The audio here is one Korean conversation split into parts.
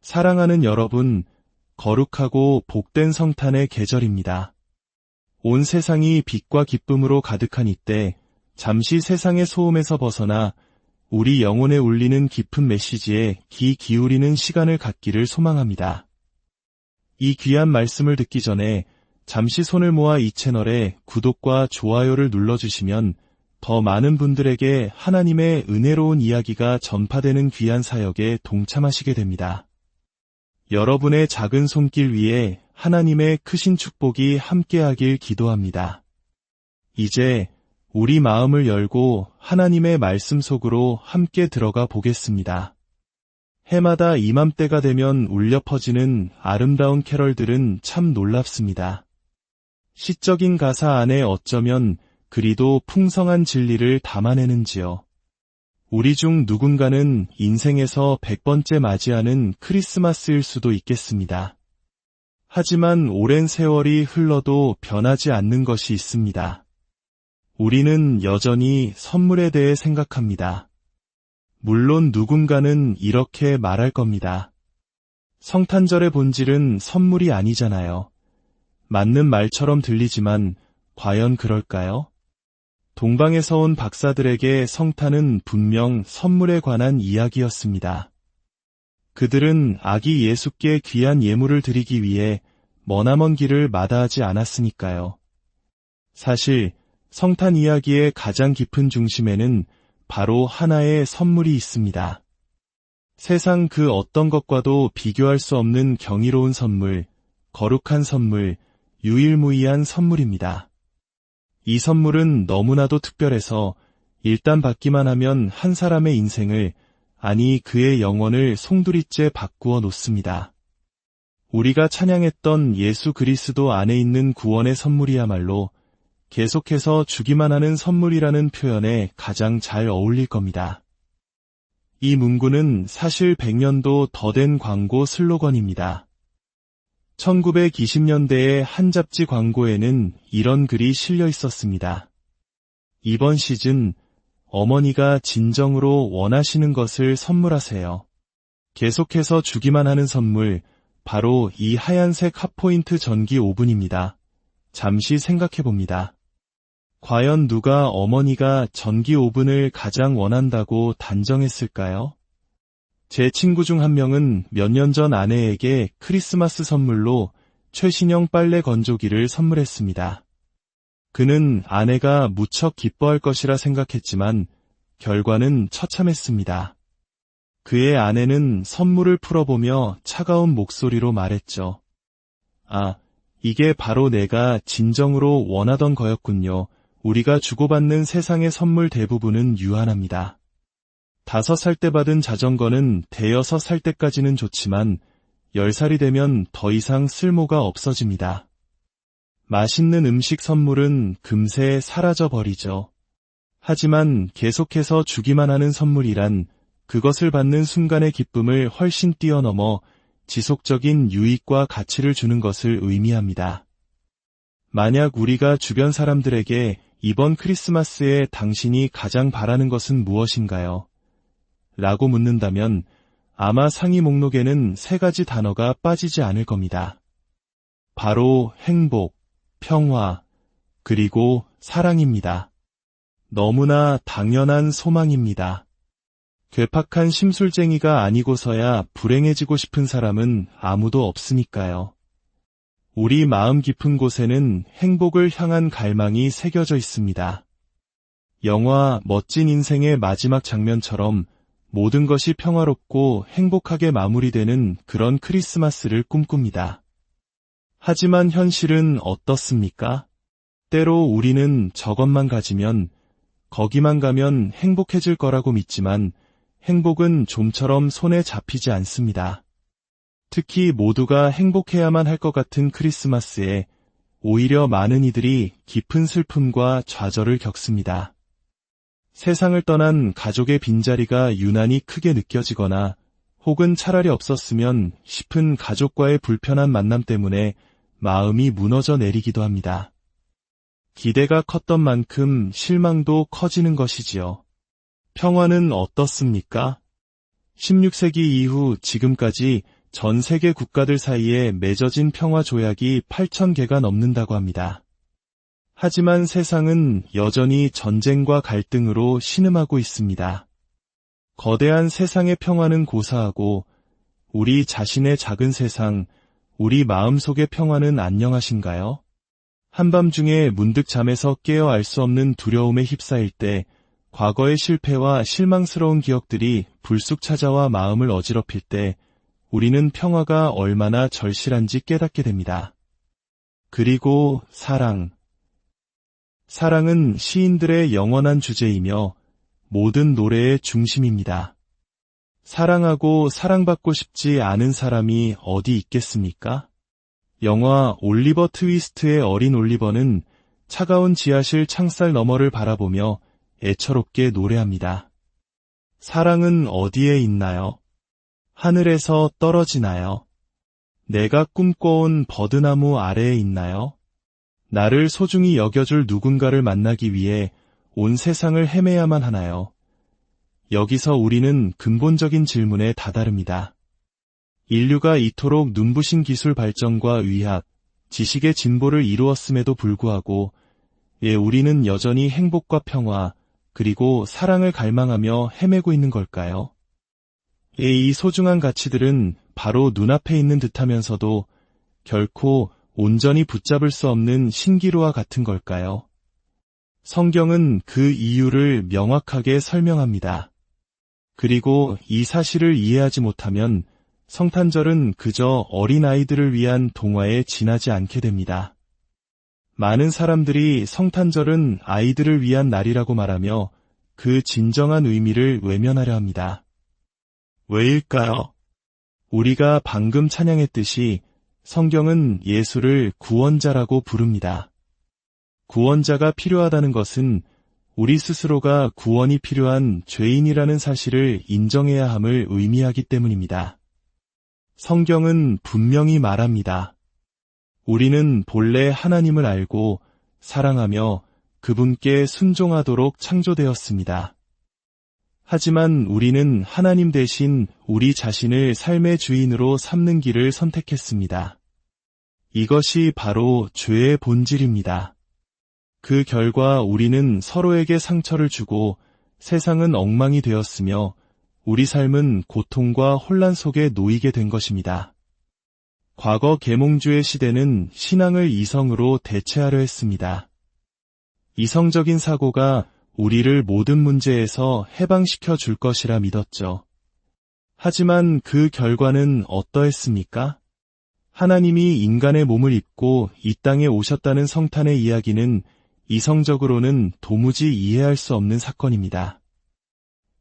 사랑하는 여러분, 거룩하고 복된 성탄의 계절입니다. 온 세상이 빛과 기쁨으로 가득한 이때, 잠시 세상의 소음에서 벗어나 우리 영혼에 울리는 깊은 메시지에 귀 기울이는 시간을 갖기를 소망합니다. 이 귀한 말씀을 듣기 전에 잠시 손을 모아 이 채널에 구독과 좋아요를 눌러주시면 더 많은 분들에게 하나님의 은혜로운 이야기가 전파되는 귀한 사역에 동참하시게 됩니다. 여러분의 작은 손길 위에 하나님의 크신 축복이 함께하길 기도합니다. 이제 우리 마음을 열고 하나님의 말씀 속으로 함께 들어가 보겠습니다. 해마다 이맘때가 되면 울려 퍼지는 아름다운 캐럴들은 참 놀랍습니다. 시적인 가사 안에 어쩌면 그리도 풍성한 진리를 담아내는지요. 우리 중 누군가는 인생에서 100번째 맞이하는 크리스마스일 수도 있겠습니다. 하지만 오랜 세월이 흘러도 변하지 않는 것이 있습니다. 우리는 여전히 선물에 대해 생각합니다. 물론 누군가는 이렇게 말할 겁니다. 성탄절의 본질은 선물이 아니잖아요. 맞는 말처럼 들리지만 과연 그럴까요? 동방에서 온 박사들에게 성탄은 분명 선물에 관한 이야기였습니다. 그들은 아기 예수께 귀한 예물을 드리기 위해 머나먼 길을 마다하지 않았으니까요. 사실 성탄 이야기의 가장 깊은 중심에는 바로 하나의 선물이 있습니다. 세상 그 어떤 것과도 비교할 수 없는 경이로운 선물, 거룩한 선물, 유일무이한 선물입니다. 이 선물은 너무나도 특별해서 일단 받기만 하면 한 사람의 인생을, 아니 그의 영혼을 송두리째 바꾸어 놓습니다. 우리가 찬양했던 예수 그리스도 안에 있는 구원의 선물이야말로 계속해서 주기만 하는 선물이라는 표현에 가장 잘 어울릴 겁니다. 이 문구는 사실 100년도 더 된 광고 슬로건입니다. 1920년대의 한 잡지 광고에는 이런 글이 실려 있었습니다. 이번 시즌 어머니가 진정으로 원하시는 것을 선물하세요. 계속해서 주기만 하는 선물, 바로 이 하얀색 핫포인트 전기 오븐입니다. 잠시 생각해봅니다. 과연 누가 어머니가 전기 오븐을 가장 원한다고 단정했을까요? 제 친구 중 한 명은 몇 년 전 아내에게 크리스마스 선물로 최신형 빨래 건조기를 선물했습니다. 그는 아내가 무척 기뻐할 것이라 생각했지만 결과는 처참했습니다. 그의 아내는 선물을 풀어보며 차가운 목소리로 말했죠. 아, 이게 바로 내가 진정으로 원하던 거였군요. 우리가 주고받는 세상의 선물 대부분은 유한합니다. 5살 때 받은 자전거는 대여섯 살 때까지는 좋지만 10살이 되면 더 이상 쓸모가 없어집니다. 맛있는 음식 선물은 금세 사라져 버리죠. 하지만 계속해서 주기만 하는 선물이란 그것을 받는 순간의 기쁨을 훨씬 뛰어넘어 지속적인 유익과 가치를 주는 것을 의미합니다. 만약 우리가 주변 사람들에게 이번 크리스마스에 당신이 가장 바라는 것은 무엇인가요? 라고 묻는다면 아마 상위 목록에는 3가지 단어가 빠지지 않을 겁니다. 바로 행복, 평화, 그리고 사랑입니다. 너무나 당연한 소망입니다. 괴팍한 심술쟁이가 아니고서야 불행해지고 싶은 사람은 아무도 없으니까요. 우리 마음 깊은 곳에는 행복을 향한 갈망이 새겨져 있습니다. 영화 멋진 인생의 마지막 장면처럼 모든 것이 평화롭고 행복하게 마무리되는 그런 크리스마스를 꿈꿉니다. 하지만 현실은 어떻습니까? 때로 우리는 저것만 가지면, 거기만 가면 행복해질 거라고 믿지만 행복은 좀처럼 손에 잡히지 않습니다. 특히 모두가 행복해야만 할 것 같은 크리스마스에 오히려 많은 이들이 깊은 슬픔과 좌절을 겪습니다. 세상을 떠난 가족의 빈자리가 유난히 크게 느껴지거나 혹은 차라리 없었으면 싶은 가족과의 불편한 만남 때문에 마음이 무너져 내리기도 합니다. 기대가 컸던 만큼 실망도 커지는 것이지요. 평화는 어떻습니까? 16세기 이후 지금까지 전 세계 국가들 사이에 맺어진 평화 조약이 8,000개가 넘는다고 합니다. 하지만 세상은 여전히 전쟁과 갈등으로 신음하고 있습니다. 거대한 세상의 평화는 고사하고 우리 자신의 작은 세상, 우리 마음속의 평화는 안녕하신가요? 한밤중에 문득 잠에서 깨어 알 수 없는 두려움에 휩싸일 때 과거의 실패와 실망스러운 기억들이 불쑥 찾아와 마음을 어지럽힐 때 우리는 평화가 얼마나 절실한지 깨닫게 됩니다. 그리고 사랑. 사랑은 시인들의 영원한 주제이며 모든 노래의 중심입니다. 사랑하고 사랑받고 싶지 않은 사람이 어디 있겠습니까? 영화 올리버 트위스트의 어린 올리버는 차가운 지하실 창살 너머를 바라보며 애처롭게 노래합니다. 사랑은 어디에 있나요? 하늘에서 떨어지나요? 내가 꿈꿔온 버드나무 아래에 있나요? 나를 소중히 여겨줄 누군가를 만나기 위해 온 세상을 헤매야만 하나요? 여기서 우리는 근본적인 질문에 다다릅니다. 인류가 이토록 눈부신 기술 발전과 의학, 지식의 진보를 이루었음에도 불구하고 왜 우리는 여전히 행복과 평화, 그리고 사랑을 갈망하며 헤매고 있는 걸까요? 이 소중한 가치들은 바로 눈앞에 있는 듯하면서도 결코 온전히 붙잡을 수 없는 신기루와 같은 걸까요? 성경은 그 이유를 명확하게 설명합니다. 그리고 이 사실을 이해하지 못하면 성탄절은 그저 어린아이들을 위한 동화에 지나지 않게 됩니다. 많은 사람들이 성탄절은 아이들을 위한 날이라고 말하며 그 진정한 의미를 외면하려 합니다. 왜일까요? 우리가 방금 찬양했듯이 성경은 예수를 구원자라고 부릅니다. 구원자가 필요하다는 것은 우리 스스로가 구원이 필요한 죄인이라는 사실을 인정해야 함을 의미하기 때문입니다. 성경은 분명히 말합니다. 우리는 본래 하나님을 알고 사랑하며 그분께 순종하도록 창조되었습니다. 하지만 우리는 하나님 대신 우리 자신을 삶의 주인으로 삼는 길을 선택했습니다. 이것이 바로 죄의 본질입니다. 그 결과 우리는 서로에게 상처를 주고 세상은 엉망이 되었으며 우리 삶은 고통과 혼란 속에 놓이게 된 것입니다. 과거 계몽주의 시대는 신앙을 이성으로 대체하려 했습니다. 이성적인 사고가 우리를 모든 문제에서 해방시켜 줄 것이라 믿었죠. 하지만 그 결과는 어떠했습니까? 하나님이 인간의 몸을 입고 이 땅에 오셨다는 성탄의 이야기는 이성적으로는 도무지 이해할 수 없는 사건입니다.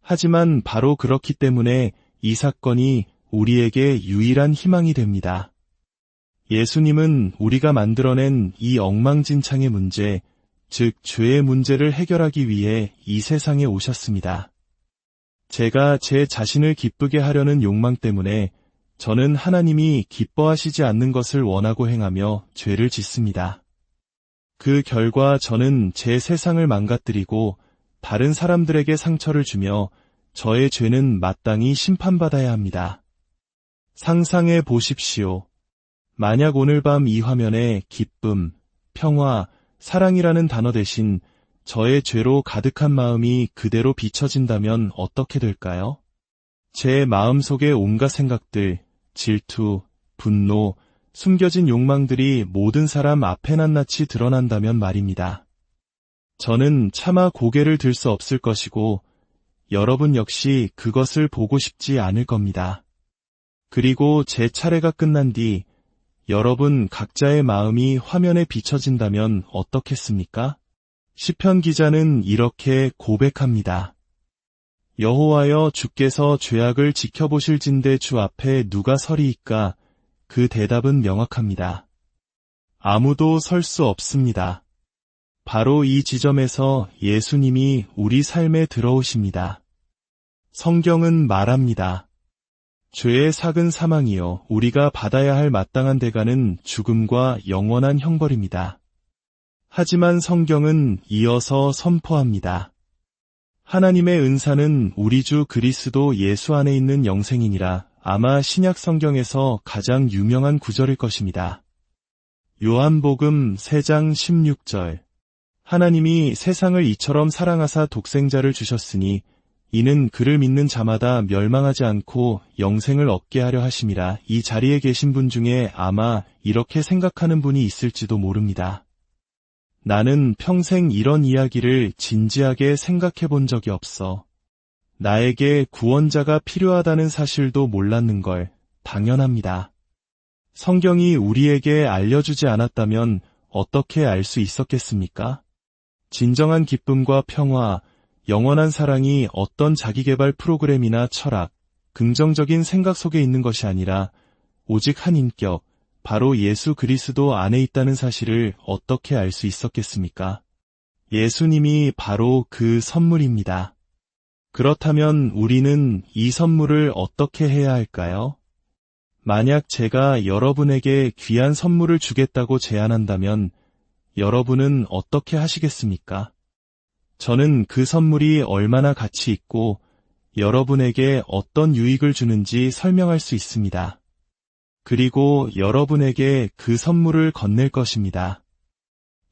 하지만 바로 그렇기 때문에 이 사건이 우리에게 유일한 희망이 됩니다. 예수님은 우리가 만들어낸 이 엉망진창의 문제, 즉 죄의 문제를 해결하기 위해 이 세상에 오셨습니다. 제가 제 자신을 기쁘게 하려는 욕망 때문에 저는 하나님이 기뻐하시지 않는 것을 원하고 행하며 죄를 짓습니다. 그 결과 저는 제 세상을 망가뜨리고 다른 사람들에게 상처를 주며 저의 죄는 마땅히 심판받아야 합니다. 상상해 보십시오. 만약 오늘 밤 이 화면에 기쁨, 평화, 사랑이라는 단어 대신 저의 죄로 가득한 마음이 그대로 비춰진다면 어떻게 될까요? 제 마음속의 온갖 생각들, 질투, 분노, 숨겨진 욕망들이 모든 사람 앞에 낱낱이 드러난다면 말입니다. 저는 차마 고개를 들 수 없을 것이고 여러분 역시 그것을 보고 싶지 않을 겁니다. 그리고 제 차례가 끝난 뒤 여러분 각자의 마음이 화면에 비춰진다면 어떻겠습니까? 시편 기자는 이렇게 고백합니다. 여호와여 주께서 죄악을 지켜보실진대 주 앞에 누가 서리이까? 그 대답은 명확합니다. 아무도 설 수 없습니다. 바로 이 지점에서 예수님이 우리 삶에 들어오십니다. 성경은 말합니다. 죄의 삭은 사망이요 우리가 받아야 할 마땅한 대가는 죽음과 영원한 형벌입니다. 하지만 성경은 이어서 선포합니다. 하나님의 은사는 우리 주 그리스도 예수 안에 있는 영생이니라. 아마 신약 성경에서 가장 유명한 구절일 것입니다. 요한복음 3장 16절. 하나님이 세상을 이처럼 사랑하사 독생자를 주셨으니 이는 그를 믿는 자마다 멸망하지 않고 영생을 얻게 하려 하심이라. 이 자리에 계신 분 중에 아마 이렇게 생각하는 분이 있을지도 모릅니다. 나는 평생 이런 이야기를 진지하게 생각해 본 적이 없어. 나에게 구원자가 필요하다는 사실도 몰랐는 걸 당연합니다. 성경이 우리에게 알려주지 않았다면 어떻게 알 수 있었겠습니까? 진정한 기쁨과 평화, 영원한 사랑이 어떤 자기계발 프로그램이나 철학, 긍정적인 생각 속에 있는 것이 아니라 오직 한 인격, 바로 예수 그리스도 안에 있다는 사실을 어떻게 알 수 있었겠습니까? 예수님이 바로 그 선물입니다. 그렇다면 우리는 이 선물을 어떻게 해야 할까요? 만약 제가 여러분에게 귀한 선물을 주겠다고 제안한다면 여러분은 어떻게 하시겠습니까? 저는 그 선물이 얼마나 가치 있고 여러분에게 어떤 유익을 주는지 설명할 수 있습니다. 그리고 여러분에게 그 선물을 건넬 것입니다.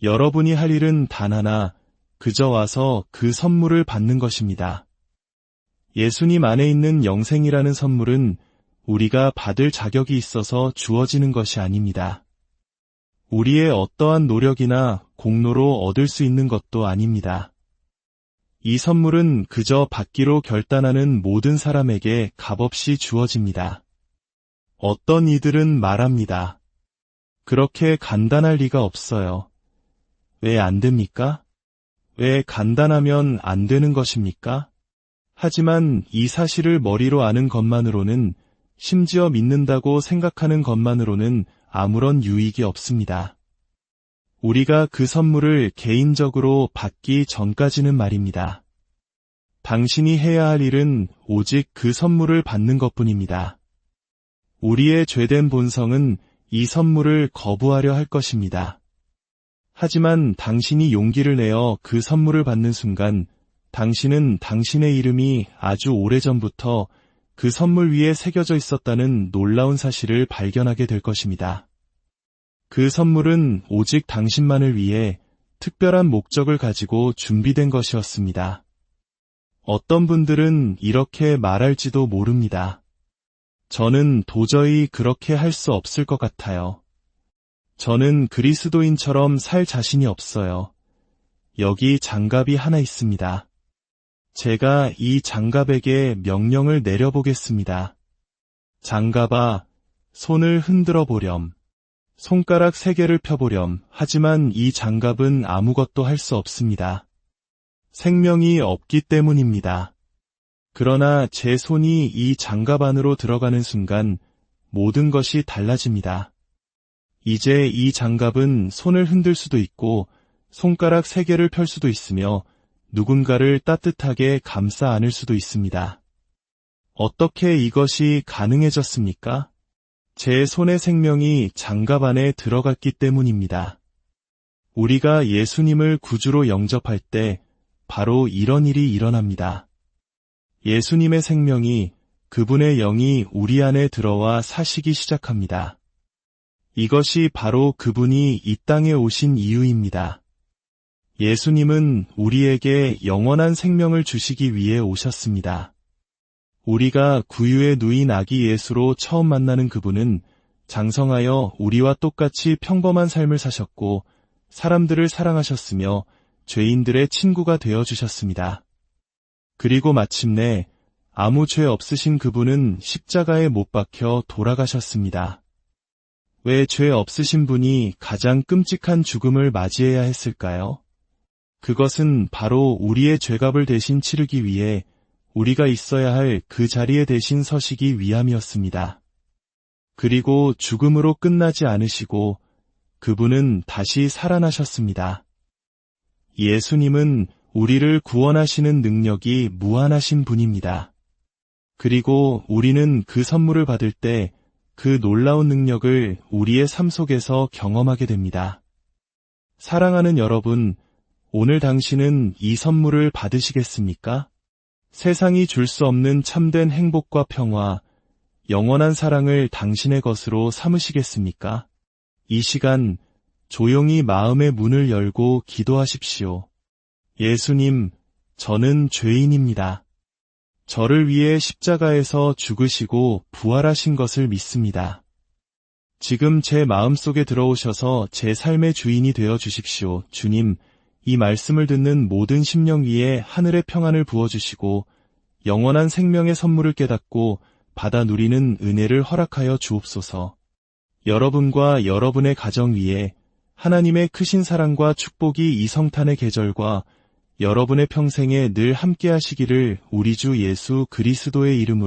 여러분이 할 일은 단 하나, 그저 와서 그 선물을 받는 것입니다. 예수님 안에 있는 영생이라는 선물은 우리가 받을 자격이 있어서 주어지는 것이 아닙니다. 우리의 어떠한 노력이나 공로로 얻을 수 있는 것도 아닙니다. 이 선물은 그저 받기로 결단하는 모든 사람에게 값없이 주어집니다. 어떤 이들은 말합니다. 그렇게 간단할 리가 없어요. 왜 안 됩니까? 왜 간단하면 안 되는 것입니까? 하지만 이 사실을 머리로 아는 것만으로는, 심지어 믿는다고 생각하는 것만으로는 아무런 유익이 없습니다. 우리가 그 선물을 개인적으로 받기 전까지는 말입니다. 당신이 해야 할 일은 오직 그 선물을 받는 것뿐입니다. 우리의 죄된 본성은 이 선물을 거부하려 할 것입니다. 하지만 당신이 용기를 내어 그 선물을 받는 순간 당신은 당신의 이름이 아주 오래전부터 그 선물 위에 새겨져 있었다는 놀라운 사실을 발견하게 될 것입니다. 그 선물은 오직 당신만을 위해 특별한 목적을 가지고 준비된 것이었습니다. 어떤 분들은 이렇게 말할지도 모릅니다. 저는 도저히 그렇게 할 수 없을 것 같아요. 저는 그리스도인처럼 살 자신이 없어요. 여기 장갑이 하나 있습니다. 제가 이 장갑에게 명령을 내려보겠습니다. 장갑아, 손을 흔들어 보렴. 손가락 3개를 펴보렴. 하지만 이 장갑은 아무것도 할 수 없습니다. 생명이 없기 때문입니다. 그러나 제 손이 이 장갑 안으로 들어가는 순간 모든 것이 달라집니다. 이제 이 장갑은 손을 흔들 수도 있고 손가락 3개를 펼 수도 있으며 누군가를 따뜻하게 감싸 안을 수도 있습니다. 어떻게 이것이 가능해졌습니까? 제 손의 생명이 장갑 안에 들어갔기 때문입니다. 우리가 예수님을 구주로 영접할 때 바로 이런 일이 일어납니다. 예수님의 생명이, 그분의 영이 우리 안에 들어와 사시기 시작합니다. 이것이 바로 그분이 이 땅에 오신 이유입니다. 예수님은 우리에게 영원한 생명을 주시기 위해 오셨습니다. 우리가 구유에 누인 아기 예수로 처음 만나는 그분은 장성하여 우리와 똑같이 평범한 삶을 사셨고 사람들을 사랑하셨으며 죄인들의 친구가 되어주셨습니다. 그리고 마침내 아무 죄 없으신 그분은 십자가에 못 박혀 돌아가셨습니다. 왜 죄 없으신 분이 가장 끔찍한 죽음을 맞이해야 했을까요? 그것은 바로 우리의 죄값을 대신 치르기 위해 우리가 있어야 할 그 자리에 대신 서시기 위함이었습니다. 그리고 죽음으로 끝나지 않으시고 그분은 다시 살아나셨습니다. 예수님은 우리를 구원하시는 능력이 무한하신 분입니다. 그리고 우리는 그 선물을 받을 때 그 놀라운 능력을 우리의 삶 속에서 경험하게 됩니다. 사랑하는 여러분, 오늘 당신은 이 선물을 받으시겠습니까? 세상이 줄 수 없는 참된 행복과 평화, 영원한 사랑을 당신의 것으로 삼으시겠습니까? 이 시간 조용히 마음의 문을 열고 기도하십시오. 예수님, 저는 죄인입니다. 저를 위해 십자가에서 죽으시고 부활하신 것을 믿습니다. 지금 제 마음속에 들어오셔서 제 삶의 주인이 되어 주십시오. 주님, 이 말씀을 듣는 모든 심령 위에 하늘의 평안을 부어주시고 영원한 생명의 선물을 깨닫고 받아 누리는 은혜를 허락하여 주옵소서. 여러분과 여러분의 가정 위에 하나님의 크신 사랑과 축복이 이 성탄의 계절과 여러분의 평생에 늘 함께 하시기를 우리 주 예수 그리스도의 이름으로